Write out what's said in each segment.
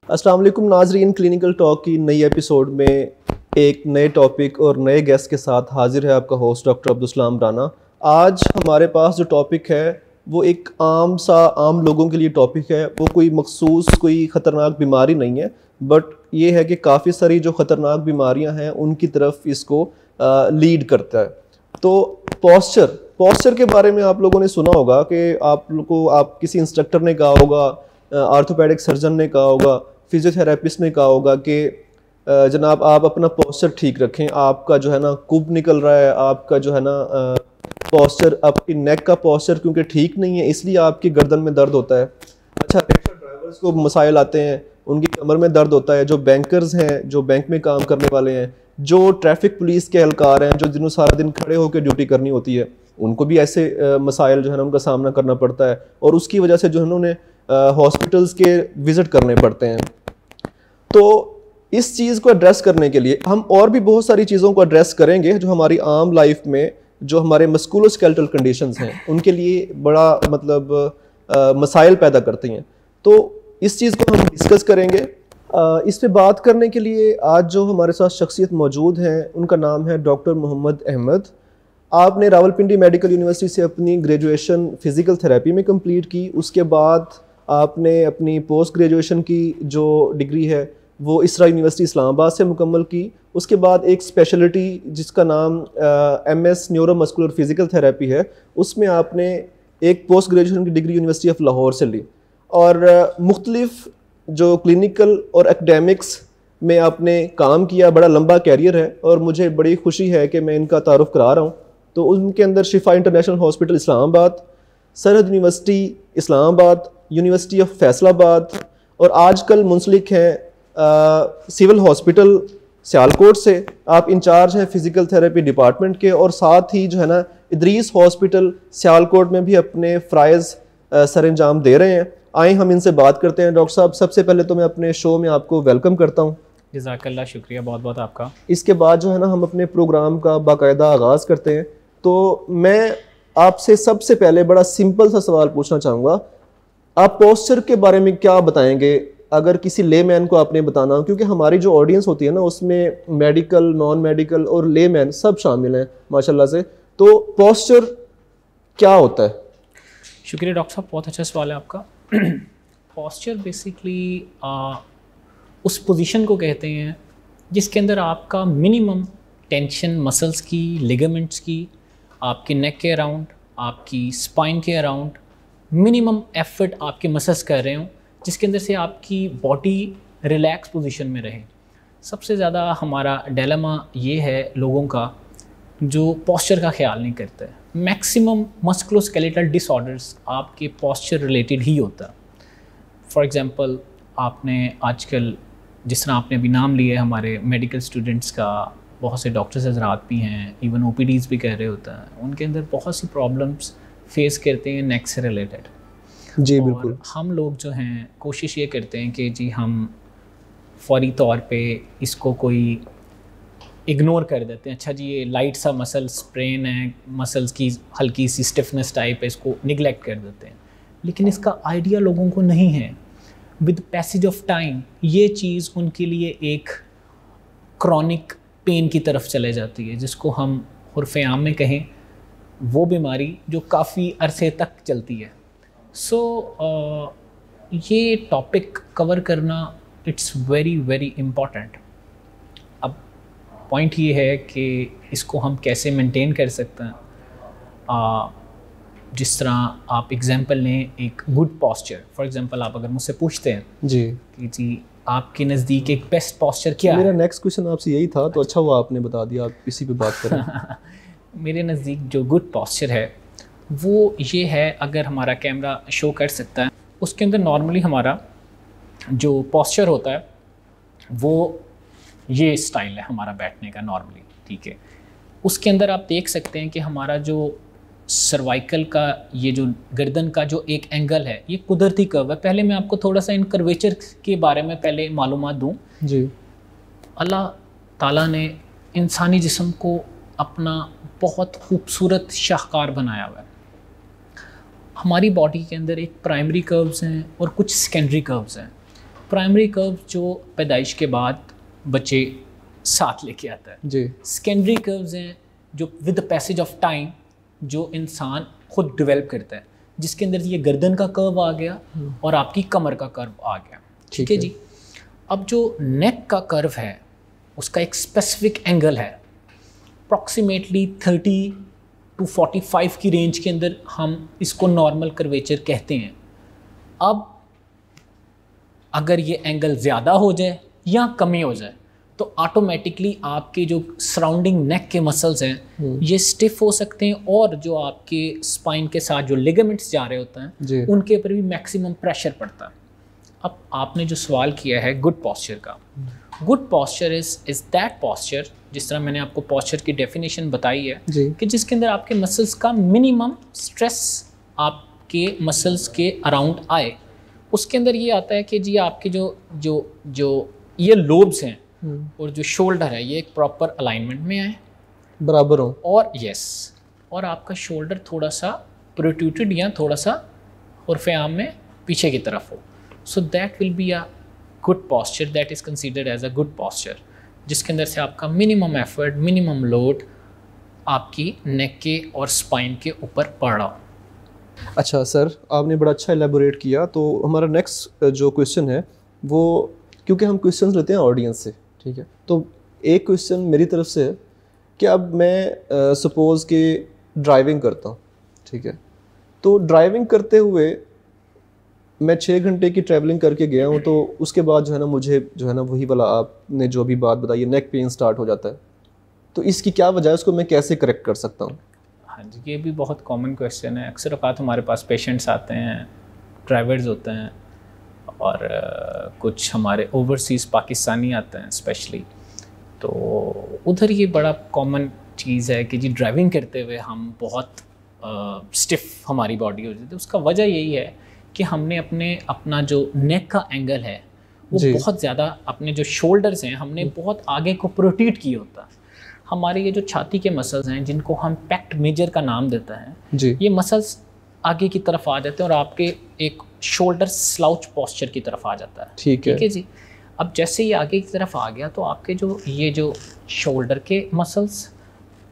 अस्सलाम वालेकुम नाजरीन, क्लिनिकल टॉक की नई एपिसोड में एक नए टॉपिक और नए गेस्ट के साथ हाजिर है आपका होस्ट डॉक्टर अब्दुलसलाम राना। आज हमारे पास जो टॉपिक है वो एक आम लोगों के लिए टॉपिक है। वो कोई मखसूस कोई ख़तरनाक बीमारी नहीं है, बट ये है कि काफ़ी सारी जो ख़तरनाक बीमारियां हैं उनकी तरफ इसको लीड करता है। तो पॉस्चर के बारे में आप लोगों ने सुना होगा कि आप किसी इंस्ट्रक्टर ने कहा होगा, आर्थोपेडिक सर्जन ने कहा होगा, फिजियोथेरेपिस्ट ने कहा होगा कि जनाब आप अपना पॉस्चर ठीक रखें, आपका जो है ना कुब निकल रहा है, आपका जो है ना पॉस्चर, आपकी नेक का पॉस्चर क्योंकि ठीक नहीं है इसलिए आपकी गर्दन में दर्द होता है। अच्छा, रिक्शा ड्राइवर्स को मसाइल आते हैं, उनकी कमर में दर्द होता है। जो बैंकर्स हैं, जो बैंक में काम करने वाले हैं, जो ट्रैफिक पुलिस के एहलकार हैं, जो जिन्होंने सारा दिन खड़े होकर ड्यूटी करनी होती है, उनको भी ऐसे मसाइल जो है ना उनका सामना करना पड़ता है और उसकी वजह से जो है उन्होंने हॉस्पिटल्स के विज़िट करने पड़ते हैं। तो इस चीज़ को एड्रेस करने के लिए हम और भी बहुत सारी चीज़ों को एड्रेस करेंगे जो हमारी आम लाइफ में, जो हमारे मस्कुलोस्केलेटल कंडीशंस हैं उनके लिए बड़ा मसाइल पैदा करती हैं। तो इस चीज़ को हम डिस्कस करेंगे। इस पे बात करने के लिए आज जो हमारे साथ शख्सियत मौजूद हैं उनका नाम है डॉक्टर मोहम्मद अहमद। आपने रावलपिंडी मेडिकल यूनिवर्सिटी से अपनी ग्रेजुएशन फ़िज़िकल थेरेपी में कंप्लीट की। उसके बाद आपने अपनी पोस्ट ग्रेजुएशन की जो डिग्री है वो इसरा यूनिवर्सिटी इस्लामाबाद से मुकम्मल की। उसके बाद एक स्पेशलिटी जिसका नाम MS न्यूरोमस्कुलर फ़िज़िकल थेरेपी है, उसमें आपने एक पोस्ट ग्रेजुएशन की डिग्री यूनिवर्सिटी ऑफ लाहौर से ली और मुख्तलिफ जो क्लिनिकल और एकेडमिक्स में आपने काम किया। बड़ा लंबा कैरियर है और मुझे बड़ी खुशी है कि मैं इनका तारुफ करा रहा हूँ। तो उनके अंदर शिफा इंटरनेशनल हॉस्पिटल इस्लामाबाद, सरहद university Islamabad, university of Faisalabad और आजकल मुंसलिक हैं सिविल हॉस्पिटल सियालकोट से। आप इंचार्ज हैं फ़िज़िकल थेरेपी डिपार्टमेंट के और साथ ही जो है ना इदरीस हॉस्पिटल सियालकोट में भी अपने फ़राइज़ सरअंजाम दे रहे हैं। आए हम इनसे बात करते हैं। डॉक्टर साहब, सबसे पहले तो मैं अपने शो में आपको वेलकम करता हूँ। जज़ाकल्लाह, शुक्रिया बहुत बहुत आपका। इसके बाद जो है ना हम अपने प्रोग्राम का बाकायदा आगाज़ करते हैं। तो मैं आपसे सबसे पहले बड़ा सिंपल सा सवाल पूछना चाहूँगा, आप पोस्चर के बारे में क्या बताएंगे अगर किसी लेमैन को आपने बताना हो, क्योंकि हमारी जो ऑडियंस होती है ना उसमें मेडिकल, नॉन मेडिकल और लेमैन सब शामिल हैं माशाल्लाह से। तो पोस्चर क्या होता है? शुक्रिया डॉक्टर साहब, बहुत अच्छा सवाल है आपका। पोस्चर बेसिकली उस पोजीशन को कहते हैं जिसके अंदर आपका मिनिमम टेंशन मसल्स की, लिगामेंट्स की, आपके नेक के अराउंड, आपकी स्पाइन के अराउंड मिनिमम एफर्ट आपके मसल्स कर रहे हों, जिसके अंदर से आपकी बॉडी रिलैक्स पोजीशन में रहे। सबसे ज़्यादा हमारा डिलेमा ये है लोगों का जो पोस्चर का ख्याल नहीं करता है। मैक्सिमम मस्कुलोस्केलेटल डिसऑर्डर्स आपके पोस्चर रिलेटेड ही होता है। फॉर एग्ज़ाम्पल, आपने आजकल जिस तरह आपने अभी नाम लिया है हमारे मेडिकल स्टूडेंट्स का, बहुत से डॉक्टर्स हज़रात भी हैं, इवन OPDs भी कह रहे होता है, उनके अंदर बहुत सी प्रॉब्लम्स फेस करते हैं नेक से रिलेटेड। जी बिल्कुल। हम लोग जो हैं कोशिश ये करते हैं कि जी हम फौरी तौर पे इसको कोई इग्नोर कर देते हैं। अच्छा जी, ये लाइट सा मसल स्प्रेन है, मसल्स की हल्की सी स्टिफनेस टाइप है, इसको निगलेक्ट कर देते हैं। लेकिन इसका आइडिया लोगों को नहीं है। विद पैसेज ऑफ टाइम ये चीज़ उनके लिए एक क्रॉनिक पेन की तरफ चले जाती है, जिसको हम उर्फ़े आम में कहें वो बीमारी जो काफ़ी अरसे तक चलती है। सो ये टॉपिक कवर करना इट्स वेरी वेरी इम्पॉर्टेंट। अब पॉइंट ये है कि इसको हम कैसे मेंटेन कर सकते हैं। जिस तरह आप एग्जांपल लें एक गुड पोस्चर, फॉर एग्जांपल आप अगर मुझसे पूछते हैं जी कि जी आपके नज़दीक एक बेस्ट पोस्चर क्या है, मेरा नेक्स्ट क्वेश्चन आपसे यही था, तो अच्छा हुआ आपने बता दिया, आप इसी पे बात करें। मेरे नज़दीक जो गुड पोस्चर है वो ये है, अगर हमारा कैमरा शो कर सकता है, उसके अंदर नॉर्मली हमारा जो पोस्चर होता है वो ये स्टाइल है हमारा बैठने का नॉर्मली, ठीक है। उसके अंदर आप देख सकते हैं कि हमारा जो सर्वाइकल का ये जो गर्दन का जो एक एंगल है ये कुदरती कर्व है। पहले मैं आपको थोड़ा सा इन कर्वेचर के बारे में पहले मालूमात दूँ। जी, अल्लाह ताला ने इंसानी जिस्म को अपना बहुत खूबसूरत शाहकार बनाया हुआ है। हमारी बॉडी के अंदर एक प्राइमरी कर्व्स हैं और कुछ सेकेंडरी कर्व्स हैं। प्राइमरी कर्व जो पैदाइश के बाद बच्चे साथ लेके आता है जी। सेकेंडरी कर्व्स हैं जो with the passage of time जो इंसान खुद डेवलप करता है, जिसके अंदर ये गर्दन का कर्व आ गया और आपकी कमर का कर्व आ गया। ठीक है जी। अब जो नेक का कर्व है उसका एक स्पेसिफिक एंगल है, अप्रॉक्सीमेटली 30 to 45 की रेंज के अंदर हम इसको नॉर्मल कर्वेचर कहते हैं। अब अगर ये एंगल ज़्यादा हो जाए या कमी हो जाए तो ऑटोमेटिकली आपके जो सराउंडिंग नेक के मसल्स हैं ये स्टिफ हो सकते हैं, और जो आपके स्पाइन के साथ जो लिगामेंट्स जा रहे होते हैं उनके ऊपर भी मैक्सिमम प्रेशर पड़ता है। अब आपने जो सवाल किया है गुड पॉस्चर का, good posture is that posture, जिस तरह मैंने आपको पॉस्चर की डेफिनेशन बताई है कि जिसके अंदर आपके मसल्स का मिनिमम स्ट्रेस आपके मसल्स के अराउंड आए। उसके अंदर ये आता है कि जी आपके जो ये लोब्स हैं और जो शोल्डर है ये एक प्रॉपर अलाइनमेंट में आए, बराबर हो, और और आपका शोल्डर थोड़ा सा प्रोट्रूटेड या थोड़ा सा उर्फ़े आम में पीछे की तरफ हो। So that will be a good posture, that is considered as a good posture, जिसके अंदर से आपका मिनिमम एफर्ट, मिनिमम लोड आपकी नेक के और स्पाइन के ऊपर पड़ रहा हो। अच्छा सर, आपने बड़ा अच्छा एलेबोरेट किया। तो हमारा नेक्स्ट जो क्वेश्चन है वो, क्योंकि हम क्वेश्चन लेते हैं ऑडियंस से, ठीक है, तो एक क्वेश्चन मेरी तरफ से है कि अब मैं सपोज़ कि ड्राइविंग करता हूँ, ठीक है, तो ड्राइविंग करते हुए मैं 6 घंटे की ट्रैवलिंग करके गया हूँ, तो उसके बाद जो है ना मुझे जो है ना वही वाला आपने जो भी बात बताई है, नेक पेन स्टार्ट हो जाता है, तो इसकी क्या वजह है, उसको मैं कैसे करेक्ट कर सकता हूँ? हाँ जी, ये भी बहुत कॉमन क्वेश्चन है। अक्सर औक़ात हमारे पास पेशेंट्स आते हैं, ड्राइवर्स होते हैं, और कुछ हमारे ओवरसीज़ पाकिस्तानी आते हैं स्पेशली, तो उधर ये बड़ा कॉमन चीज़ है कि जी ड्राइविंग करते हुए हम बहुत स्टिफ हमारी बॉडी हो जाती है। उसका वजह यही है कि हमने अपना जो नेक का एंगल है वो बहुत ज़्यादा, अपने जो शोल्डर्स हैं हमने बहुत आगे को प्रोट्रूड किया होता है। हमारे ये जो छाती के मसल्स हैं जिनको हम पैक्ट मेजर का नाम देता है, ये मसल्स आगे की तरफ आ जाते हैं और आपके एक शोल्डर स्लाउच पोस्चर की तरफ आ जाता है। ठीक है जी। अब जैसे ये आगे की तरफ आ गया तो आपके जो शोल्डर के मसल्स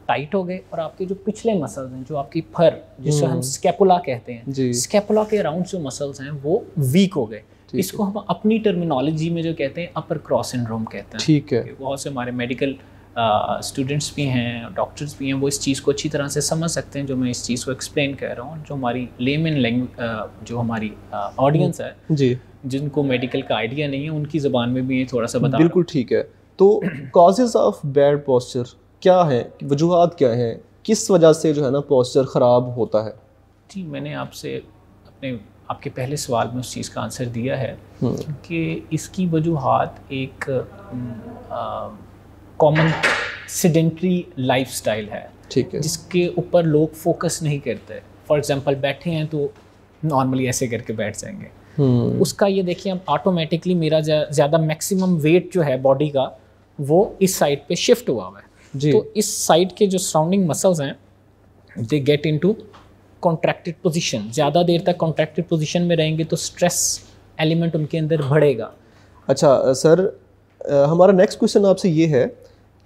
टाइट हो गए, और आपके जो पिछले मसल्स हैं, जो आपकी फर, जिसे हम स्कैपुला कहते हैं, स्कैपुला के अराउंड जो मसल्स हैं वो वीक हो गए। इसको हम अपनी टर्मिनोलॉजी में जो कहते हैं अपर क्रॉस सिंड्रोम कहते हैं। ठीक है। बहुत से हमारे मेडिकल स्टूडेंट्स भी हैं, डॉक्टर्स भी हैं, वो इस चीज़ को अच्छी तरह से समझ सकते हैं जो मैं इस चीज़ को एक्सप्लेन कर रहा हूँ। जो हमारी लेमन लैंग्वेज, जो हमारी ऑडियंस है जी, जिनको मेडिकल का आइडिया नहीं है, उनकी ज़बान में भी ये थोड़ा सा बता। बिल्कुल ठीक है। तो कॉजेज़ ऑफ बैड पोस्चर क्या है, वजूहात क्या हैं, किस वजह से जो है ना पोस्चर ख़राब होता है? जी, मैंने आपके पहले सवाल में उस चीज़ का आंसर दिया है कि इसकी वजूहात एक कॉमन सेडेंट्री लाइफस्टाइल है, ठीक है, जिसके ऊपर लोग फोकस नहीं करते। फॉर एग्जांपल बैठे हैं तो नॉर्मली ऐसे करके बैठ जाएंगे। उसका ये देखिए, अब ऑटोमेटिकली मेरा ज़्यादा मैक्सिमम वेट जो है बॉडी का वो इस साइड पे शिफ्ट हुआ है जी। तो इस साइड के जो सराउंडिंग मसल्स हैं they get into contracted position. ज़्यादा देर तक कॉन्ट्रैक्टेड पोजीशन में रहेंगे तो स्ट्रेस एलिमेंट उनके अंदर बढ़ेगा। अच्छा सर, हमारा नेक्स्ट क्वेश्चन आपसे ये है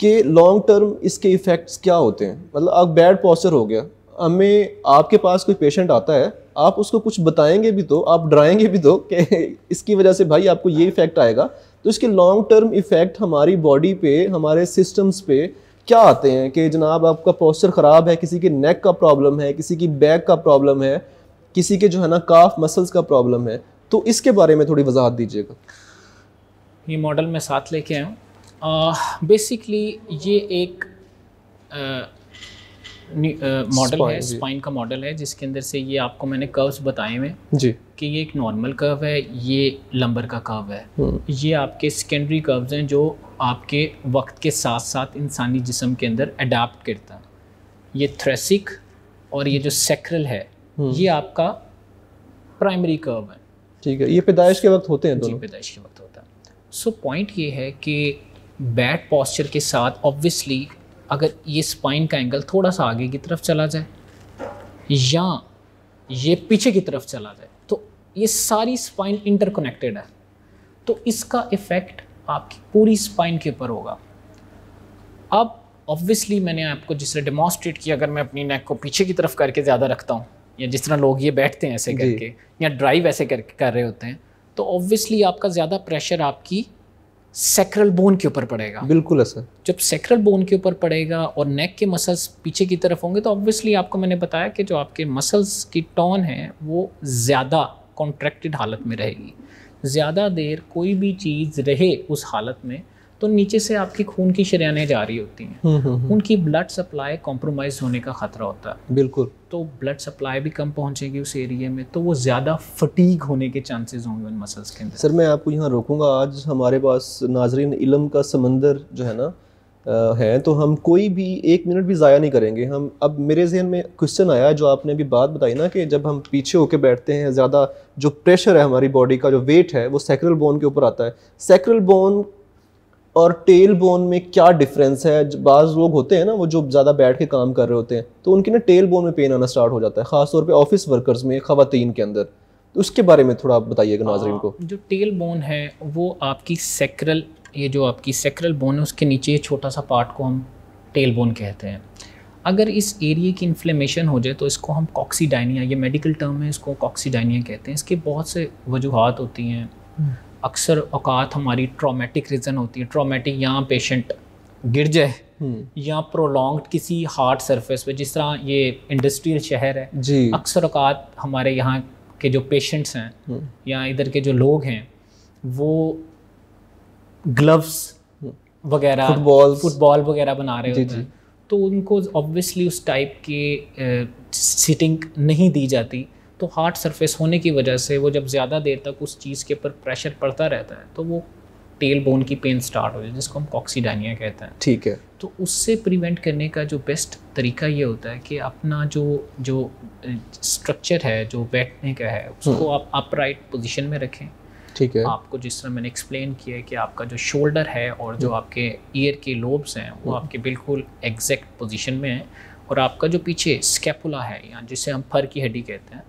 कि लॉन्ग टर्म इसके इफ़ेक्ट्स क्या होते हैं? मतलब अब बैड पोस्चर हो गया, हमें आपके पास कोई पेशेंट आता है, आप उसको कुछ बताएंगे भी तो, आप डराएंगे भी तो कि इसकी वजह से भाई आपको ये इफ़ेक्ट आएगा, तो इसके लॉन्ग टर्म इफ़ेक्ट हमारी बॉडी पे, हमारे सिस्टम्स पे क्या आते हैं कि जनाब आपका पोस्चर ख़राब है, किसी के नेक का प्रॉब्लम है, किसी की बैक का प्रॉब्लम है, किसी के जो है ना काफ मसल्स का प्रॉब्लम है, तो इसके बारे में थोड़ी वजाहत दीजिएगा। ये मॉडल मैं साथ लेके आया हूँ। बेसिकली ये एक मॉडल है, स्पाइन का मॉडल है, जिसके अंदर से ये आपको मैंने कर्व्स बताए हुए जी कि ये एक नॉर्मल कर्व है, ये लंबर का कर्व है, ये आपके सेकेंडरी कर्व्स हैं जो आपके वक्त के साथ साथ इंसानी जिस्म के अंदर अडाप्ट करता है। ये थ्रेसिक और ये जो सैक्रल है ये आपका प्राइमरी कर्व है। ठीक है, ये पैदाइश के वक्त होते हैं दोनों? जी, पैदाइश के वक्त होता है। सो पॉइंट ये है कि बैड पॉस्चर के साथ ऑब्वियसली अगर ये स्पाइन का एंगल थोड़ा सा आगे की तरफ चला जाए या ये पीछे की तरफ चला जाए तो ये सारी स्पाइन इंटरकनेक्टेड है। तो इसका इफ़ेक्ट आपकी पूरी स्पाइन के ऊपर होगा। अब ऑब्वियसली मैंने आपको जिस तरह डेमॉन्स्ट्रेट किया, अगर मैं अपनी नेक को पीछे की तरफ करके ज़्यादा रखता हूँ, या जिस तरह लोग ये बैठते हैं ऐसे करके, या ड्राइव ऐसे कर रहे होते हैं, तो ऑब्वियसली आपका ज़्यादा प्रेशर आपकी सैक्रल बोन के ऊपर पड़ेगा। बिल्कुल ऐसा। जब सैक्रल बोन के ऊपर पड़ेगा और नेक के मसल्स पीछे की तरफ होंगे, तो ऑब्वियसली आपको मैंने बताया कि जो आपके मसल्स की टोन है वो ज़्यादा कॉन्ट्रैक्टेड हालत में रहेगी। ज़्यादा देर कोई भी चीज़ रहे उस हालत में, तो नीचे से आपकी खून की शरीयानें जा रही होती हैं, उनकी ब्लड सप्लाई कॉम्प्रोमाइज़ होने का ख़तरा होता है। बिल्कुल। तो ब्लड सप्लाई भी कम पहुंचेगी उस एरिया में, तो वो ज़्यादा फटीग होने के चांसेस होंगे उन मसल्स के अंदर। सर मैं आपको यहाँ रोकूंगा, आज हमारे पास नाजरीन इल्म का समंदर जो है ना है, तो हम कोई भी 1 मिनट भी ज़ाया नहीं करेंगे। हम अब मेरे जहन में क्वेश्चन आया है, जो आपने अभी बात बताई ना कि जब हम पीछे होके बैठते हैं, ज़्यादा जो प्रेशर है हमारी बॉडी का, जो वेट है वो सैक्रल बोन के ऊपर आता है। सैक्रल बोन और टेल बोन में क्या डिफरेंस है? बाज़ लोग होते हैं ना वो जो ज़्यादा बैठ के काम कर रहे होते हैं, तो उनकी ना टेल बोन में पेन आना स्टार्ट हो जाता है, ख़ासतौर पे ऑफिस वर्कर्स में, ख़वातीन के अंदर। तो उसके बारे में थोड़ा आप बताइएगा नाज़रीन को। जो टेल बोन है वो आपकी सैक्रल, ये जो आपकी सैक्रल बोन है उसके नीचे छोटा सा पार्ट को हम टेल बोन कहते हैं। अगर इस एरिया की इन्फ्लेमेशन हो जाए तो इसको हम कॉक्सीडाइनिया, ये मेडिकल टर्म है, इसको कॉक्सीडाइनिया कहते हैं। इसके बहुत से वजूहात होती हैं। अक्सर औकात हमारी ट्रॉमेटिक रीज़न होती है। ट्रॉमेटिक, यहाँ पेशेंट गिर जाए या प्रोलॉन्ग्ड किसी हार्ड सरफेस पे, जिस तरह ये इंडस्ट्रियल शहर है जी, अक्सर औकात हमारे यहाँ के जो पेशेंट्स हैं या इधर के जो लोग हैं वो ग्लव्स वगैरह, फुटबॉल वगैरह बना रहे होते हैं, तो उनको ऑब्वियसली उस टाइप की सिटिंग नहीं दी जाती। तो हार्ड सरफेस होने की वजह से वो जब ज़्यादा देर तक उस चीज़ के ऊपर प्रेशर पड़ता रहता है तो वो टेल बोन की पेन स्टार्ट हो जाए, जिसको हम कॉक्सीडाइनिया कहते हैं। ठीक है। तो उससे प्रिवेंट करने का जो बेस्ट तरीका ये होता है कि अपना जो स्ट्रक्चर है, जो बैठने का है, उसको आप अपराइट पोजीशन में रखें। ठीक है। आपको जिस तरह मैंने एक्सप्लेन किया है कि आपका जो शोल्डर है और जो आपके ईयर के लोब्स हैं वो आपके बिल्कुल एग्जैक्ट पोजीशन में हैं, और आपका जो पीछे स्कैपुला है या जिसे हम फर की हड्डी कहते हैं,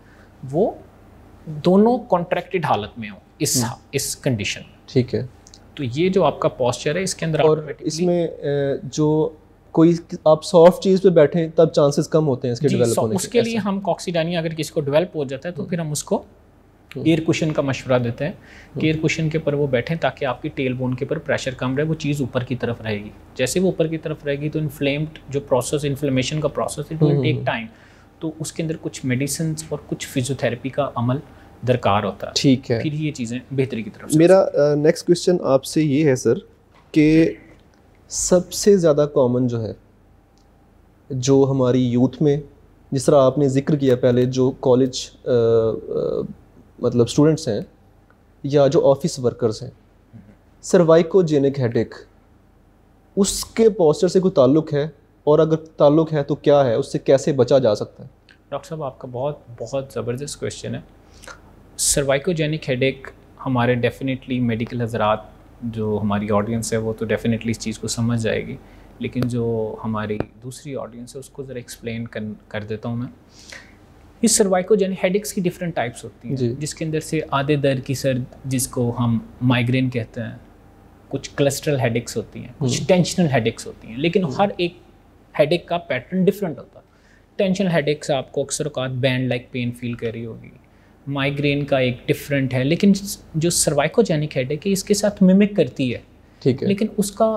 वो दोनों कॉन्ट्रैक्टेड हालत में हो इस कंडीशन में। ठीक है। तो ये जो आपका पोस्चर है इसके अंदर, और इसमें जो कोई आप सॉफ्ट चीज़ पे बैठें तब चांसेस कम होते हैं इसके डेवलप होने के। उसके लिए हम कॉक्सीडाइनिया अगर किसी को डेवलप हो जाता है तो फिर हम उसको एयर कुशन का मशवरा देते हैं कि एयर कुशन के ऊपर वो बैठें ताकि आपकी टेल बोन के ऊपर प्रेशर कम रहे, वो चीज़ ऊपर की तरफ रहेगी। जैसे वो ऊपर की तरफ रहेगी तो इन्फ्लेम्ड जो प्रोसेस, इन्फ्लेमेशन का process, it will take time. तो उसके अंदर कुछ मेडिसिन और कुछ फिजियोथेरेपी का अमल दरकार होता है। ठीक है। फिर ये चीज़ें बेहतरी की तरफ। मेरा नेक्स्ट क्वेश्चन आपसे ये है सर कि सबसे ज़्यादा कॉमन जो है, जो हमारी यूथ में, जिस तरह आपने जिक्र किया पहले, जो कॉलेज मतलब स्टूडेंट्स हैं या जो ऑफिस वर्कर्स हैं, सर्वाइकोजेनिक हेडेक, उसके पोस्चर से कोई ताल्लुक़ है? और अगर ताल्लुक़ है तो क्या है, उससे कैसे बचा जा सकता है? डॉक्टर साहब आपका बहुत बहुत ज़बरदस्त क्वेश्चन है। सर्वाइकोजेनिक हेडेक हमारे डेफिनेटली मेडिकल हज़रात, जो हमारी ऑडियंस है वो तो डेफिनेटली इस चीज़ को समझ जाएगी, लेकिन जो हमारी दूसरी ऑडियंस है उसको ज़रा एक्सप्लेन कर देता हूँ मैं। इस सर्वाइकोजेनिक हेडेक्स की डिफरेंट टाइप्स होती हैं, जिसके अंदर से आधे दर की सर, जिसको हम माइग्रेन कहते हैं, कुछ क्लस्ट्रल हेडेक्स होती हैं, कुछ टेंशनल हेडेक्स होती हैं, लेकिन हर एक हेडेक का पैटर्न डिफरेंट होता है। टेंशनल हेडेक्स आपको अक्सर औकात बैंड लाइक पेन फील कर रही होगी, माइग्रेन का एक डिफरेंट है, लेकिन जो सर्वाइकोजेनिक हेडेक है इसके साथ मिमिक करती है, ठीक है, लेकिन उसका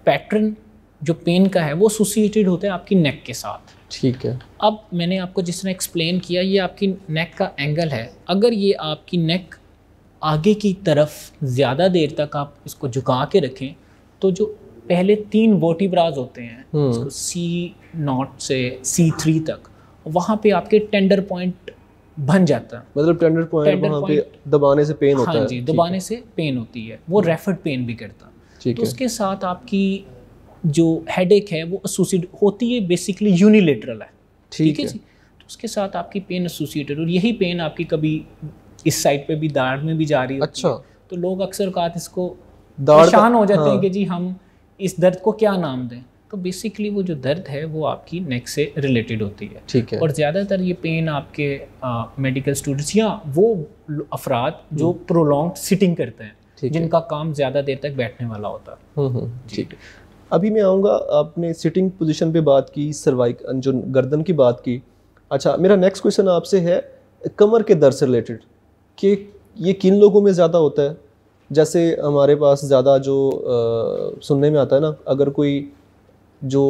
पैटर्न जो पेन का है वो एसोसिएटेड होता है आपकी नेक के साथ। ठीक है। अब मैंने आपको जिस तरह एक्सप्लेन किया, ये आपकी नेक का एंगल है। अगर ये आपकी नेक आगे की तरफ ज़्यादा देर तक आप इसको झुका के रखें तो जो पहले 3 वर्टिब्रास होते हैं, C0 से C3 तक, वहाँ पे आपके टेंडर पॉइंट बन जाता है। मतलब टेंडर पॉइंट वहाँ पे दबाने से पेन होता है? हाँ जी, दबाने से पेन होती है, वो रेफर्ड पेन भी करता है। तो उसके साथ आपकी जो हेडेक है वो एसोसिएट होती है, बेसिकली यूनिलेटरल है, ठीक है जी। तो उसके साथ आपकी पेन एसोसिएटेड, और यही पेन आपकी कभी इस साइड पे भी दाढ़ में भी जा रही होती है। तो लोग अक्सर औकात इसको परेशान हो जाते हैं कि जी हम इस दर्द को क्या नाम दें। तो बेसिकली वो जो दर्द है वो आपकी नेक से रिलेटेड होती है। ठीक है। और ज़्यादातर ये पेन आपके मेडिकल स्टूडेंट्स या वो अफराद जो प्रोलॉन्ग सिटिंग करते हैं, जिनका काम ज़्यादा देर तक बैठने वाला होता है। ठीक है। अभी मैं आऊँगा, आपने सिटिंग पोजीशन पे बात की, सर्वाइक जो गर्दन की बात की। अच्छा, मेरा नेक्स्ट क्वेश्चन आपसे है कमर के दर्द से रिलेटेड, कि ये किन लोगों में ज़्यादा होता है? जैसे हमारे पास ज़्यादा जो सुनने में आता है ना, अगर कोई जो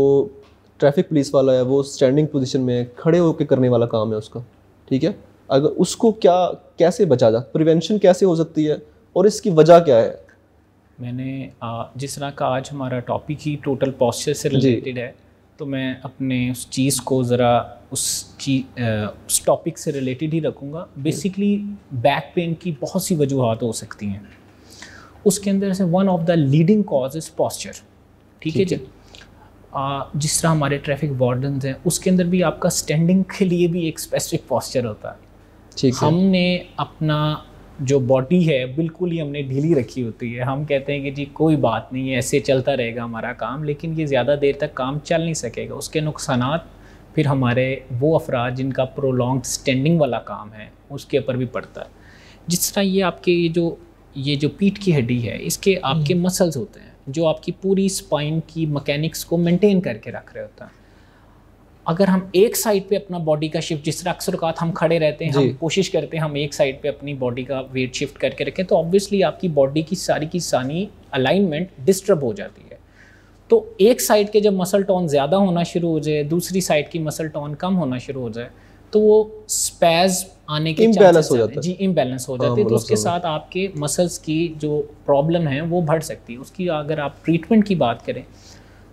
ट्रैफिक पुलिस वाला है वो स्टैंडिंग पोजीशन में खड़े होकर करने वाला काम है उसका, ठीक है, अगर उसको कैसे बचा जा, प्रिवेंशन कैसे हो सकती है और इसकी वजह क्या है? मैंने जिस तरह का आज हमारा टॉपिक ही टोटल पॉस्चर से रिलेटेड है, तो मैं अपने उस चीज़ को ज़रा उस टॉपिक से रिलेटेड ही रखूँगा। बेसिकली बैक पेन की बहुत सी वजूहात हो सकती हैं, उसके अंदर से one of the leading cause is posture. ठीक है जी। जिस तरह हमारे ट्रैफिक वार्डन्स हैं, उसके अंदर भी आपका स्टैंडिंग के लिए भी एक स्पेसिफिक पॉस्चर होता है। ठीक है। हमने अपना जो बॉडी है बिल्कुल ही हमने ढीली रखी होती है। हम कहते हैं कि जी कोई बात नहीं है, ऐसे चलता रहेगा हमारा काम, लेकिन ये ज़्यादा देर तक काम चल नहीं सकेगा। उसके नुकसानात फिर हमारे वो अफराद जिनका प्रोलॉन्ग्ड स्टैंडिंग वाला काम है उसके ऊपर भी पड़ता है। जिस तरह ये आपके ये जो पीठ की हड्डी है, इसके आपके मसल्स होते हैं जो आपकी पूरी स्पाइन की मैकेनिक्स को मेंटेन करके रख रहे होते हैं। अगर हम एक साइड पे अपना बॉडी का शिफ्ट, जिस तरह अक्सर औक़ात हम खड़े रहते हैं, हम कोशिश करते हैं हम एक साइड पे अपनी बॉडी का वेट शिफ्ट करके रखें, तो ऑब्वियसली आपकी बॉडी की सारी अलाइनमेंट डिस्टर्ब हो जाती है। तो एक साइड के जब मसल टोन ज़्यादा होना शुरू हो जाए, दूसरी साइड की मसल टोन कम होना शुरू हो जाए, तो वो स्पैज़ आने के इम्बैलेंस हो जाता है। जी, इम्बैलेंस हो जाती है। तो उसके साथ आपके मसल्स की जो प्रॉब्लम है वो बढ़ सकती है। उसकी अगर आप ट्रीटमेंट की बात करें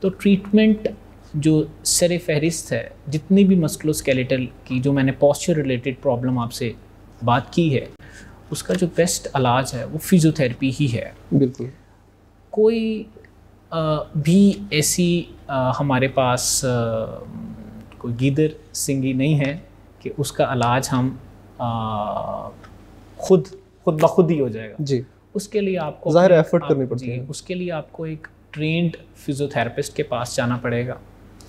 तो ट्रीटमेंट जो सर फहरिस्त है, जितनी भी मस्कुलोस्केलेटल की जो मैंने पॉस्चर रिलेटेड प्रॉब्लम आपसे बात की है, उसका जो बेस्ट इलाज है वो फिजियोथेरेपी ही है। बिल्कुल। कोई भी ऐसी हमारे पास कोई गीदर सिंगी नहीं है कि उसका इलाज हम खुद ब खुद ही हो जाएगा। जी। उसके लिए आपको ज़ाहिर एफर्ट करनी पड़ती है। उसके लिए आपको एक ट्रेंड फिजियोथेरेपिस्ट के पास जाना पड़ेगा।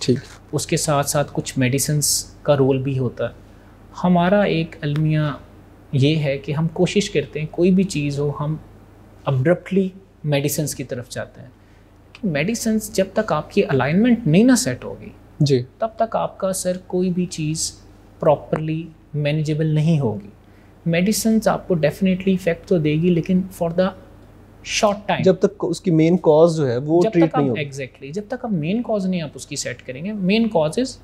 ठीक। उसके साथ साथ कुछ मेडिसिन्स का रोल भी होता है। हमारा एक अलमिया ये है कि हम कोशिश करते हैं कोई भी चीज़ हो, हम अब्रप्टली मेडिसिन्स की तरफ जाते हैं कि मेडिसिन्स जब तक आपकी अलाइनमेंट नहीं ना सेट होगी जी, तब तक आपका सर कोई भी चीज़ प्रॉपरली मैनेजेबल नहीं होगी। मेडिसिन्स आपको डेफिनेटली इफेक्ट तो देगी, लेकिन फॉर द शॉर्ट टाइम, जब तक उसकी मेन कॉज जो है वो ट्रीट नहीं होगी। एग्जैक्टली, जब तक आप मेन कॉज नहीं आप उसकी सेट करेंगे। मेन कॉज इज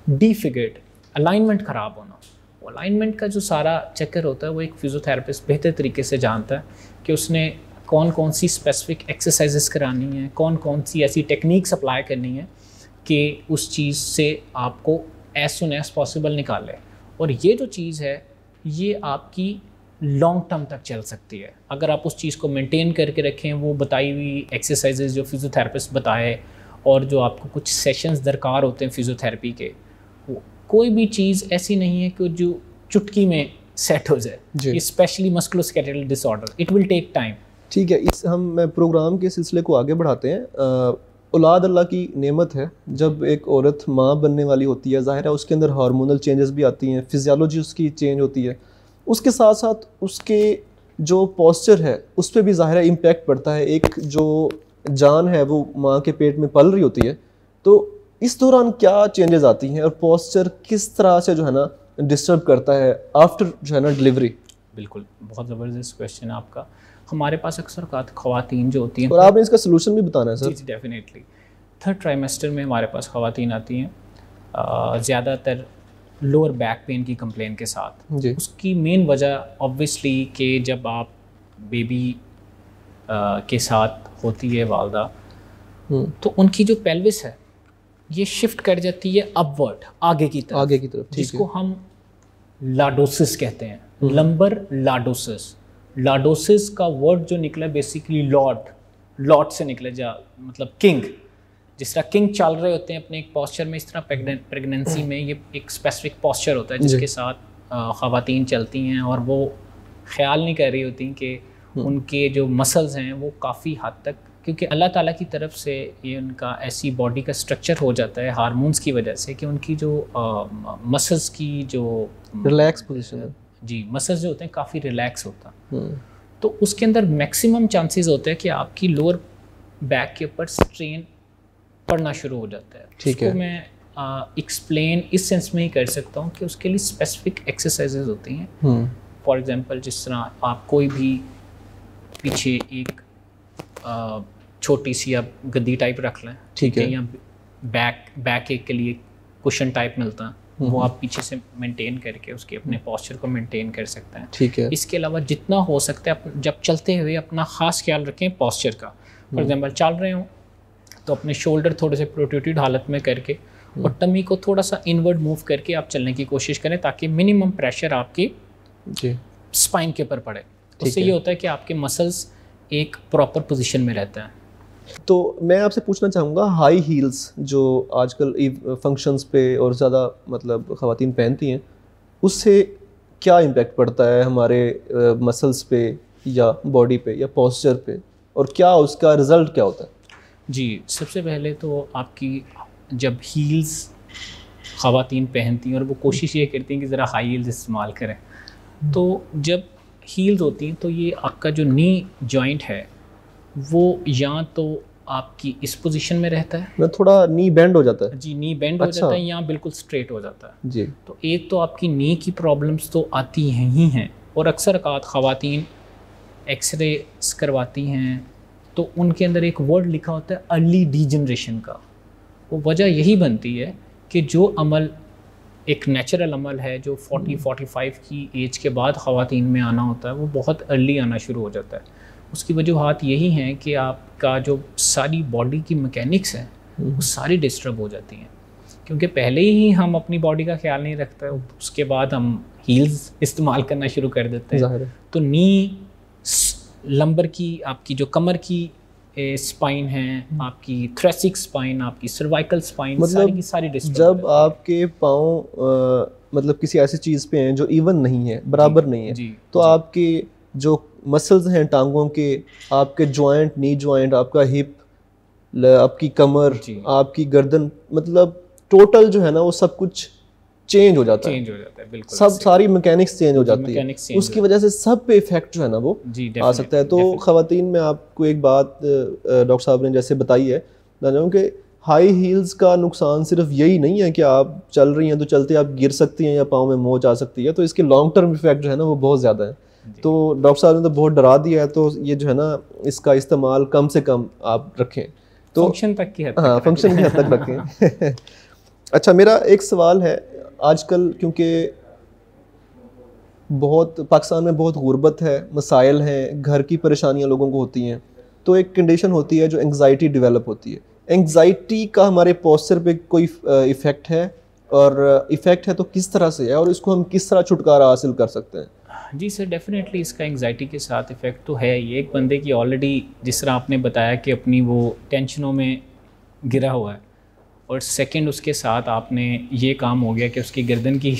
डिफिगर्ड, अलाइनमेंट ख़राब होना। अलाइनमेंट का जो सारा चक्कर होता है वो एक फिजियोथेरेपिस्ट बेहतर तरीके से जानता है कि उसने कौन कौन सी स्पेसिफिक एक्सरसाइजेस करानी है, कौन कौन सी ऐसी टेक्निक्स अप्लाई करनी है कि उस चीज़ से आपको एज सुन एज पॉसिबल निकाले। और ये जो चीज़ है ये आपकी लॉन्ग टर्म तक चल सकती है अगर आप उस चीज़ को मेंटेन करके रखें। वो बताई हुई एक्सरसाइजेज जो फिजियोथेरेपिस्ट बताए और जो आपको कुछ सेशंस दरकार होते हैं फिजियोथेरेपी के, कोई भी चीज़ ऐसी नहीं है कि जो चुटकी में सेट हो जाए, specially musculoskeletal disorder, it will take time. ठीक है, हम प्रोग्राम के सिलसिले को आगे बढ़ाते हैं। औलाद अल्लाह की नेमत है। जब एक औरत माँ बनने वाली होती है, ज़ाहिर है उसके अंदर हार्मोनल चेंजेस भी आती हैं, फिजियोलॉजी उसकी चेंज होती है, उसके साथ साथ उसके जो पॉस्चर है उस पर भी ज़ाहिर है इम्पैक्ट पड़ता है। एक जो जान है वो माँ के पेट में पल रही होती है, तो इस दौरान क्या चेंजेस आती हैं और पॉस्चर किस तरह से जो है ना डिस्टर्ब करता है आफ्टर जो है ना डिलीवरी? बिल्कुल, बहुत ज़बरदस्त क्वेश्चन आपका। हमारे पास अक्सर ख़वातीन जो होती हैं, और आपने इसका सलूशन भी बताना है सर। जी डेफिनेटली। थर्ड ट्राइमेस्टर में हमारे पास ख़वातीन आती हैं ज़्यादातर लोअर बैक पेन की कंप्लेन के साथ। जी। उसकी मेन वजह ऑब्वियसली कि जब आप बेबी के साथ होती है वालदा, तो उनकी जो पेल्विस है ये शिफ्ट कर जाती है अपवर्ड, आगे की तरफ, जिसको हम लाडोसिस कहते हैं, लंबर लाडोसिस। लाडोसिस का वर्ड जो निकला बेसिकली लॉर्ड से निकला, मतलब किंग। जिस तरह किंग चल रहे होते हैं अपने एक पॉस्चर में, इस तरह प्रेगनेंसी में ये एक स्पेसिफिक पॉस्चर होता है जिसके साथ ख़वातीन चलती हैं और वो ख्याल नहीं कर रही होती कि उनके जो मसल्स हैं वो काफ़ी हद तक, क्योंकि अल्लाह ताला की तरफ से ये उनका ऐसी बॉडी का स्ट्रक्चर हो जाता है हार्मोन्स की वजह से कि उनकी जो मसल्स की जो रिलैक्स पोजीशन है जी, मसल्स जो होते हैं काफ़ी रिलैक्स होता है। तो उसके अंदर मैक्सिमम चांसेस होते हैं कि आपकी लोअर बैक के ऊपर स्ट्रेन पड़ना शुरू हो जाता है। ठीक है। उसको मैं एक्सप्लेन इस सेंस में ही कर सकता हूँ कि उसके लिए स्पेसिफिक एक्सरसाइजेज होती हैं। फॉर एग्जांपल जिस तरह आप कोई भी पीछे एक छोटी सी आप गद्दी टाइप रख लें, ठीक है, या बैक एक के लिए कुशन टाइप मिलता है, वो आप पीछे से मेंटेन करके उसके अपने पोस्चर को मेंटेन कर सकते हैं। ठीक है। इसके अलावा जितना हो सकता है जब चलते हुए अपना ख़ास ख्याल रखें पोस्चर का। फॉर एग्जांपल चल रहे हो तो अपने शोल्डर थोड़े से प्रोट्रूटेड हालत में करके और टमी को थोड़ा सा इनवर्ड मूव करके आप चलने की कोशिश करें ताकि मिनिमम प्रेशर आपकी स्पाइन के ऊपर पड़े। उससे ये होता है कि आपके मसल्स एक प्रॉपर पोजीशन में रहता है। तो मैं आपसे पूछना चाहूँगा, हाई हील्स जो आजकल फंक्शंस पे और ज़्यादा मतलब ख़वातीन पहनती हैं, उससे क्या इम्पैक्ट पड़ता है हमारे मसल्स पे या बॉडी पे या पोस्चर पे, और क्या उसका रिज़ल्ट क्या होता है? जी, सबसे पहले तो आपकी जब हील्स ख़वातीन पहनती हैं और वो कोशिश ये करती हैं कि ज़रा हाई हील्स इस्तेमाल करें, तो जब हील्स होती हैं तो ये आपका जो नी जॉइंट है वो या तो आपकी इस पोजीशन में रहता है, मैं थोड़ा नी बेंड हो जाता है। जी, नी बेंड हो जाता है या बिल्कुल स्ट्रेट हो जाता है जी। तो एक तो आपकी नी की प्रॉब्लम्स तो आती हैं ही हैं, और अक्सर औक़ात ख़वातीन एक्सरे करवाती हैं तो उनके अंदर एक वर्ड लिखा होता है अर्ली डीजनरेशन का। वो वजह यही बनती है कि जो अमल एक नेचुरल अमल है जो 40-45 की एज के बाद ख़वातीन में आना होता है, वो बहुत अर्ली आना शुरू हो जाता है। उसकी वजूहात यही हैं कि आपका जो सारी बॉडी की मैकेनिक्स है वो सारी डिस्टर्ब हो जाती हैं, क्योंकि पहले ही हम अपनी बॉडी का ख्याल नहीं रखते, उसके बाद हम हील्स इस्तेमाल करना शुरू कर देते हैं। तो नी लंबर की आपकी जो कमर की स्पाइन है, आपकी थ्रेसिक स्पाइन, आपकी सर्वाइकल स्पाइन, सारी की सारी डिस्टर्ब। जब आपके पाँव मतलब किसी ऐसी चीज़ पे हैं जो इवन नहीं है, बराबर नहीं है, तो आपके जो मसल्स हैं टांगों के, आपके जॉइंट, नी जॉइंट, आपका हिप, आपकी कमर, आपकी गर्दन, मतलब टोटल जो है ना वो सब कुछ चेंज हो जाता है, बिल्कुल सब सारी मैकेनिक्स चेंज हो जाती है। उसकी वजह से सब पे इफेक्ट जो है ना वो आ सकता है। तो ख़वातीन में आपको एक बात डॉक्टर साहब ने जैसे बताई है कि हाई हील्स का नुकसान सिर्फ यही नहीं है कि आप चल रही हैं तो चलते आप गिर सकती हैं या पाँव में मोच आ सकती है, तो इसके लॉन्ग टर्म इफेक्ट जो है ना वो बहुत ज़्यादा है। तो डॉक्टर साहब ने तो बहुत डरा दिया है, तो ये जो है ना इसका इस्तेमाल कम से कम आप रखें, तो फंक्शन तक की हद तक, हाँ फंक्शन की हद तक रखें। अच्छा, मेरा एक सवाल है, आजकल क्योंकि बहुत पाकिस्तान में बहुत गुर्बत है, मसाइल हैं, घर की परेशानियां लोगों को होती हैं, तो एक कंडीशन होती है जो एंग्जाइटी डेवलप होती है। एंग्जाइटी का हमारे पोस्चर पे कोई इफ़ेक्ट है, और इफ़ेक्ट है तो किस तरह से है, और इसको हम किस तरह छुटकारा हासिल कर सकते हैं? जी सर, डेफिनेटली इसका एंग्जाइटी के साथ इफ़ेक्ट तो है। ये एक बंदे की ऑलरेडी, जिस तरह आपने बताया कि अपनी वो टेंशनों में गिरा हुआ है, और सेकंड उसके साथ आपने ये काम हो गया कि उसकी गर्दन की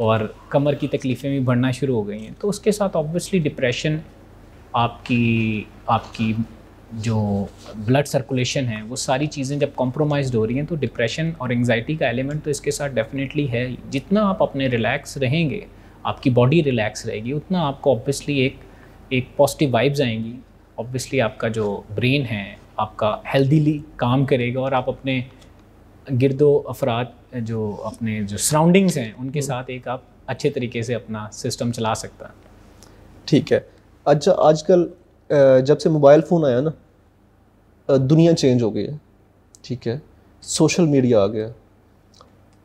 और कमर की तकलीफ़ें भी बढ़ना शुरू हो गई हैं, तो उसके साथ ऑब्वियसली डिप्रेशन, आपकी जो ब्लड सर्कुलेशन है, वो सारी चीज़ें जब कॉम्प्रोमाइज़्ड हो रही हैं तो डिप्रेशन और एंग्जाइटी का एलिमेंट तो इसके साथ डेफिनेटली है। जितना आप अपने रिलैक्स रहेंगे, आपकी बॉडी रिलैक्स रहेगी, उतना आपको ऑब्वियसली एक पॉजिटिव वाइब्स आएंगी। ऑब्वियसली आपका जो ब्रेन है आपका हेल्दीली काम करेगा, और आप अपने गिरदो अफराद जो अपने जो सराउंडिंग्स हैं उनके साथ एक आप अच्छे तरीके से अपना सिस्टम चला सकता है। ठीक है। अच्छा, आजकल जब से मोबाइल फ़ोन आया ना, दुनिया चेंज हो गई है। ठीक है, सोशल मीडिया आ गया,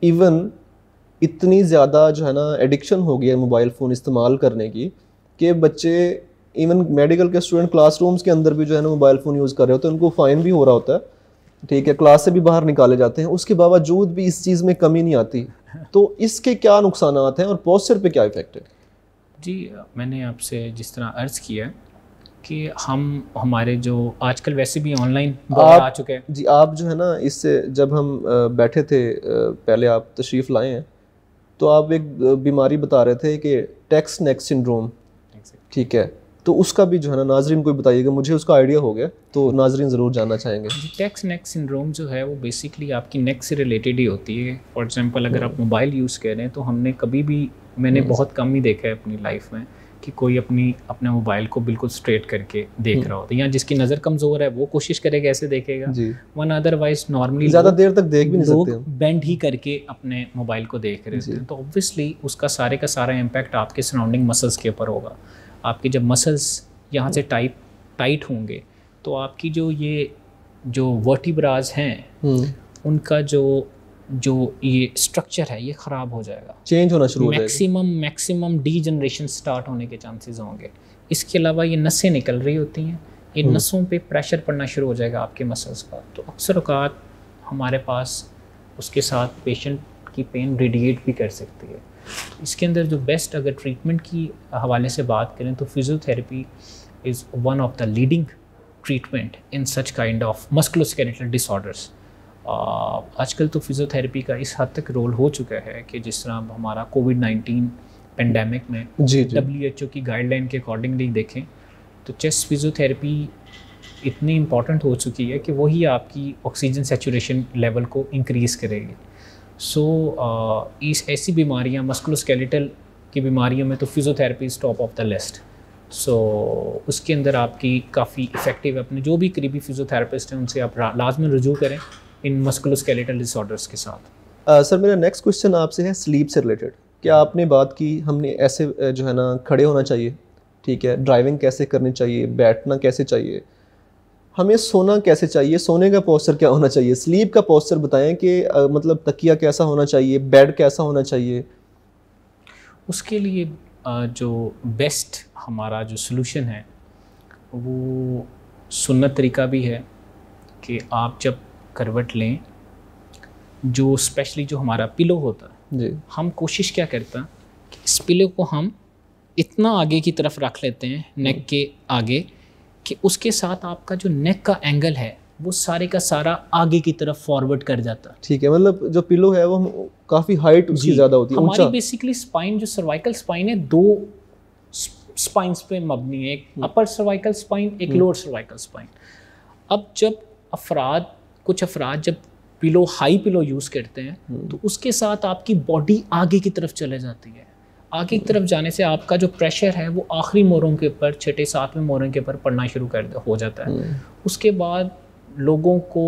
इवन इतनी ज़्यादा जो है ना एडिक्शन हो गई है मोबाइल फ़ोन इस्तेमाल करने की कि बच्चे, इवन मेडिकल के स्टूडेंट क्लासरूम्स के अंदर भी जो है ना मोबाइल फ़ोन यूज़ कर रहे होते हैं, उनको फ़ाइन भी हो रहा होता है। ठीक है, क्लास से भी बाहर निकाले जाते हैं, उसके बावजूद भी इस चीज़ में कमी नहीं आती। तो इसके क्या नुकसानात हैं और पोस्चर पे क्या इफ़ेक्ट है? जी, मैंने आपसे जिस तरह अर्ज़ किया कि हमारे जो आजकल वैसे भी ऑनलाइन आ चुके हैं। जी, आप जो है ना इससे जब हम बैठे थे, पहले आप तशरीफ़ लाए हैं, तो आप एक बीमारी बता रहे थे कि टेक्स्ट नेक सिंड्रोम। ठीक है, तो उसका भी जो है ना नाजरीन को बताइएगा, मुझे उसका आइडिया हो गया तो नाजरीन ज़रूर जानना चाहेंगे। टेक्स्ट नेक सिंड्रोम जो है वो बेसिकली आपकी नेक से रिलेटेड ही होती है। फॉर एग्जांपल अगर आप मोबाइल यूज़ कर रहे हैं तो हमने कभी भी, मैंने बहुत कम ही देखा है अपनी लाइफ में कि कोई अपने मोबाइल को बिल्कुल स्ट्रेट करके देख रहा होता है, या जिसकी नज़र कमज़ोर है वो कोशिश करेगा ऐसे देखेगा, वन अदरवाइज नॉर्मली ज़्यादा देर तक देख भी नहीं सकते, लोग बेंड ही करके अपने मोबाइल को देख रहे होते हैं। तो ऑब्वियसली उसका सारे का सारा इम्पैक्ट आपके सराउंडिंग मसल्स के ऊपर होगा। आपके जब मसल्स यहाँ से टाइट होंगे तो आपकी जो वर्टिब्राज हैं उनका जो ये स्ट्रक्चर है ये ख़राब हो जाएगा, चेंज होना शुरू हो जाएगा, मैक्सिमम डीजनरेशन स्टार्ट होने के चांसेस होंगे। इसके अलावा ये नसें निकल रही होती हैं, इन नसों पे प्रेशर पड़ना शुरू हो जाएगा आपके मसल्स का। तो अक्सर औक़ात हमारे पास उसके साथ पेशेंट की पेन रेडिएट भी कर सकती है। तो इसके अंदर जो बेस्ट अगर ट्रीटमेंट की हवाले से बात करें तो physiotherapy is one of the leading treatment in such kind of musculoskeletal disorders. आजकल तो फिजियोथेरेपी का इस हद तक रोल हो चुका है कि जिस तरह हमारा कोविड-19 पेंडेमिक में WHO की गाइडलाइन के अकॉर्डिंगली देखें तो चेस्ट फिजियोथेरेपी इतनी इम्पॉर्टेंट हो चुकी है कि वही आपकी ऑक्सीजन सैचुरेशन लेवल को इंक्रीज़ करेगी। इस ऐसी बीमारियां मस्कुलोस्केलेटल की बीमारियों में तो physiotherapy is top of the list. उसके अंदर आपकी काफ़ी इफ़ेक्टिव है। अपने जो भी करीबी फिजियोथेरेपिस्ट हैं उनसे आप लाजमी रुजू करें इन मस्कुलोस्केलेटल डिसऑर्डर्स के साथ। सर मेरा नेक्स्ट क्वेश्चन आपसे है स्लीप से रिलेटेड। क्या आपने बात की, हमने ऐसे जो है ना खड़े होना चाहिए, ठीक है, ड्राइविंग कैसे करनी चाहिए, बैठना कैसे चाहिए, हमें सोना कैसे चाहिए, सोने का पोस्चर क्या होना चाहिए, स्लीप का पोस्चर बताएं कि मतलब तकिया कैसा होना चाहिए, बेड कैसा होना चाहिए। उसके लिए जो बेस्ट हमारा जो सलूशन है वो सुन्नत तरीका भी है कि आप जब करवट लें, जो स्पेशली जो हमारा पिलो होता है जी, हम कोशिश क्या करते हैं कि इस पिलो को हम इतना आगे की तरफ रख लेते हैं नेक के आगे कि उसके साथ आपका जो नेक का एंगल है वो सारे का सारा आगे की तरफ फॉरवर्ड कर जाता है। ठीक है, मतलब जो पिलो है वो काफ़ी हाइट उसकी ज़्यादा होती है, हमारी बेसिकली स्पाइन जो सर्वाइकल स्पाइन है दो स्पाइंस पे मबनी है, एक अपर सर्वाइकल स्पाइन, एक लोअर सर्वाइकल स्पाइन। अब जब कुछ अफराद जब पिलो हाई पिलो यूज़ करते हैं तो उसके साथ आपकी बॉडी आगे की तरफ चले जाती है। आगे की तरफ जाने से आपका जो प्रेशर है वो आखिरी मोरों के ऊपर, छठे सातवें मोरों के ऊपर पड़ना शुरू हो जाता है। उसके बाद लोगों को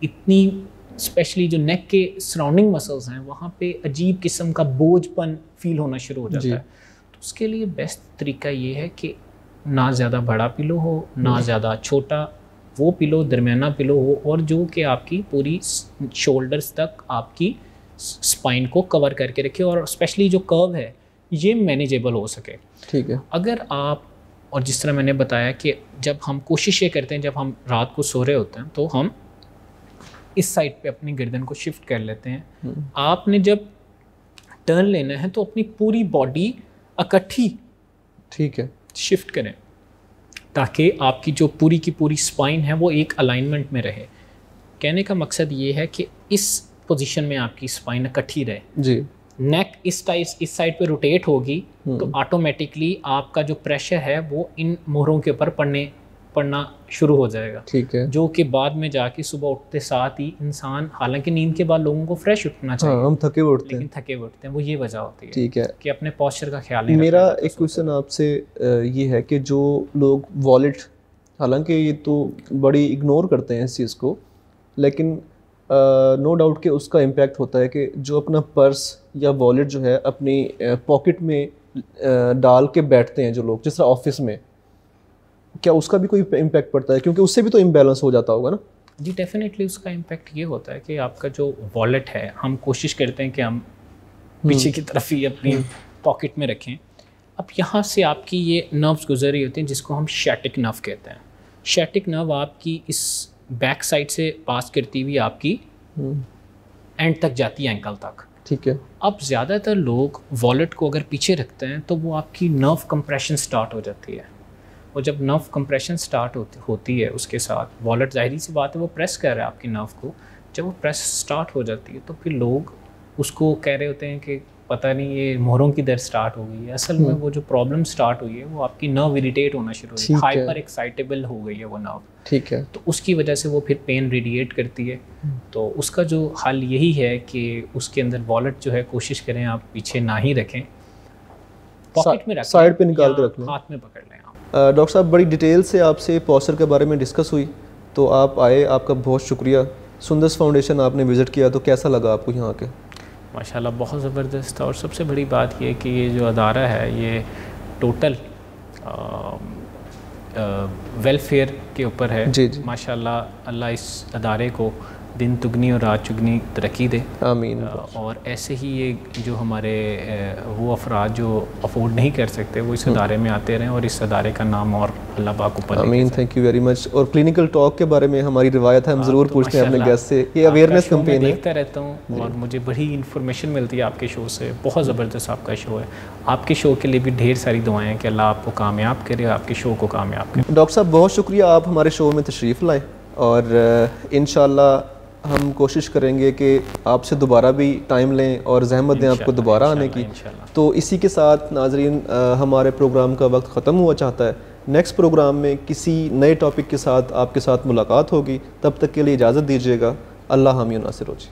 इतनी स्पेशली जो नेक के सराउंडिंग मसल्स हैं वहाँ पे अजीब किस्म का बोझपन फील होना शुरू हो जाता है। तो उसके लिए बेस्ट तरीका ये है कि ना ज़्यादा बड़ा पिलो हो ना ज़्यादा छोटा, वो पिलो दरमियाना पिलो हो और जो कि आपकी पूरी शोल्डर्स तक आपकी स्पाइन को कवर करके रखे और स्पेशली जो कर्व है ये मैनेजेबल हो सके। ठीक है। अगर आप, और जिस तरह मैंने बताया कि जब हम कोशिश ये करते हैं जब हम रात को सो रहे होते हैं तो हम इस साइड पे अपनी गर्दन को शिफ्ट कर लेते हैं। आपने जब टर्न लेना है तो अपनी पूरी बॉडी इकट्ठी, ठीक है, शिफ्ट करें ताकि आपकी जो पूरी की पूरी स्पाइन है वो एक अलाइनमेंट में रहे। कहने का मकसद ये है कि इस पोजीशन में आपकी स्पाइन इकट्ठी रहे जी। नेक इस साइड पे रोटेट होगी तो ऑटोमेटिकली आपका जो प्रेशर है वो इन मोहरों के ऊपर पड़ना शुरू हो जाएगा। ठीक है। जो कि बाद में जाके सुबह उठते साथ ही इंसान, हालांकि नींद के बाद लोगों को फ्रेश उठना चाहिए, हम थके हुए उठते हैं, लेकिन थके हुए उठते हैं, वो ये वजह होती है। ठीक है, कि अपने पोस्चर का ख्याल नहीं। मेरा एक क्वेश्चन आपसे ये है कि जो लोग वॉलेट, हालांकि ये तो बड़ी इग्नोर करते हैं इस चीज़ को, लेकिन नो डाउट कि उसका इम्पैक्ट होता है कि जो अपना पर्स या वॉलेट जो है अपनी पॉकेट में डाल के बैठते हैं जो लोग, जिस तरह ऑफिस में, क्या उसका भी कोई इम्पैक्ट पड़ता है? क्योंकि उससे भी तो इम्बैलेंस हो जाता होगा ना। जी डेफिनेटली उसका इम्पैक्ट ये होता है कि आपका जो वॉलेट है, हम कोशिश करते हैं कि हम पीछे की तरफ ही अपनी पॉकेट में रखें। अब यहाँ से आपकी ये नर्व्स गुजर रही होती हैं जिसको हम शैटिक नर्व कहते हैं। शैटिक नर्व आपकी इस बैक साइड से पास करती हुई आपकी एंड तक जाती है, एंकल तक। ठीक है। अब ज़्यादातर लोग वॉलेट को अगर पीछे रखते हैं तो वो आपकी नर्व कंप्रेशन स्टार्ट हो जाती है, और जब नर्व कंप्रेशन स्टार्ट होती है उसके साथ वॉलेट, जाहिर सी बात है वो प्रेस कर रहा है आपकी नर्व को, जब वो प्रेस स्टार्ट हो जाती है तो फिर लोग उसको कह रहे होते हैं कि पता नहीं ये मोहरों की दर स्टार्ट हो गई है। असल में वो जो प्रॉब्लम स्टार्ट हुई है वो आपकी नर्व इरिटेट होना शुरू हुई है, हाइपर एक्साइटेबल हो गई है वो नर्व। ठीक है। तो उसकी वजह से वो फिर पेन रेडिएट करती है। तो उसका जो हल यही है कि उसके अंदर वॉलेट जो है कोशिश करें आप पीछे ना ही रखें, पॉकेट में रखें, साइड पे निकाल के रख लें, हाथ में पकड़ लें आप। डॉक्टर साहब बड़ी डिटेल से आपसे पॉस्चर के बारे में डिस्कस हुई, तो आप आए, आपका बहुत शुक्रिया। सुंदर्स फाउंडेशन आपने विज़िट किया, तो कैसा लगा आपको यहाँ के? माशाल्लाह बहुत ज़बरदस्त था। और सबसे बड़ी बात ये कि ये जो अदारा है ये टोटल वेलफेयर के ऊपर है। जी जी। माशाल्लाह अल्लाह इस अदारे को दिन दुगनी और रात चुगनी तरक्की दे, आमीन। और ऐसे ही ये जो हमारे वो अफराद जो अफोर्ड नहीं कर सकते वो इस अदारे में आते रहें और इस अदारे का नाम और अल्लाह पाक ऊपर। आमीन, थैंक यू वेरी मच। और क्लिनिकल टॉक के बारे में हमारी रिवायत है, हम ज़रूर पूछते हैं अपने गेस्ट से, ये अवेयरनेस कैंपेन है। देखता रहता हूँ और मुझे बड़ी इन्फॉर्मेशन मिलती है आपके शो से, बहुत ज़बरदस्त आपका शो है। आपके शो के लिए भी ढेर सारी दुआएं हैं कि अल्लाह आपको कामयाब करे, आपके शो को कामयाब करे। डॉक्टर साहब बहुत शुक्रिया, आप हमारे शो में तशरीफ़ लाए, और इंशाल्लाह हम कोशिश करेंगे कि आपसे दोबारा भी टाइम लें और ज़हमत दें आपको दोबारा आने की। तो इसी के साथ नाजरीन हमारे प्रोग्राम का वक्त ख़त्म हुआ चाहता है। नेक्स्ट प्रोग्राम में किसी नए टॉपिक के साथ आपके साथ मुलाकात होगी, तब तक के लिए इजाज़त दीजिएगा। अल्लाह हामी नासिर हो जी।